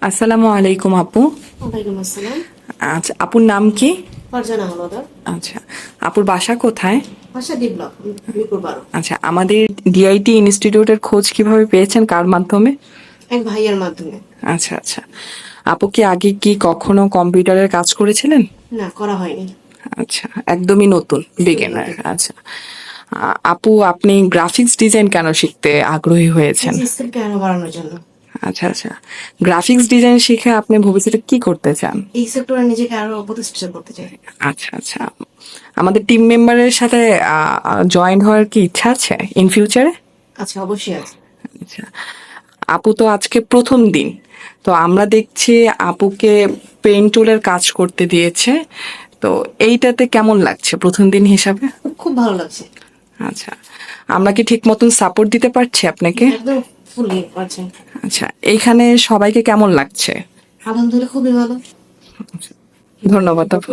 আসসালামু আলাইকুম আপু। ওয়ালাইকুম আসসালাম। আচ্ছা, আপুর নাম কি? ফারজানা হলদার। আচ্ছা, আপুর বাসা কোথায়? ভাষা ডেভেলপ মিরপুর 12। আচ্ছা, আমাদের ডিআইটি ইনস্টিটিউটের খোঁজ কিভাবে পেয়েছেন, কার মাধ্যমে? এক ভাইয়ার মাধ্যমে। আচ্ছা আচ্ছা, আপু কি আগে কি কখনো কম্পিউটারের কাজ করেছিলেন? না, করা হয়নি। আচ্ছা, একদমই নতুন, একদমই বিগিনার। নতুন। আচ্ছা, আপু আপনি গ্রাফিক্স ডিজাইন কেন শিখতে আগ্রহী হয়েছেন? নিজে স্কিলকে আরো বাড়ানোর জন্য। আচ্ছা আচ্ছা, গ্রাফিক্স ডিজাইন শিখে আপনি ভবিষ্যতে কি করতে চান? এই সেক্টরে নিজেকে আরো প্রতিষ্ঠিত করতে চাই। আচ্ছা আচ্ছা, আমাদের টিম মেম্বারের সাথে জয়েন হওয়ার কি ইচ্ছা আছে ইন ফিউচারে? আচ্ছা, অবশ্যই আছে। আচ্ছা, আপু তো আজকে প্রথম দিন, তো আমরা দেখছি আপুকে পেইন্ট টুলের কাজ করতে দিয়েছে, তো এইটাতে কেমন লাগছে প্রথম দিন হিসাবে? খুব ভালো লাগছে। আচ্ছা, আমরা কি ঠিক মতন সাপোর্ট দিতে পারছি আপনাকে? একদম ফুললি পারছেন। আচ্ছা, এইখানে সবাইকে কেমন লাগছে? আলহামদুলিল্লাহ, খুবই ভালো। ধন্যবাদ আপু।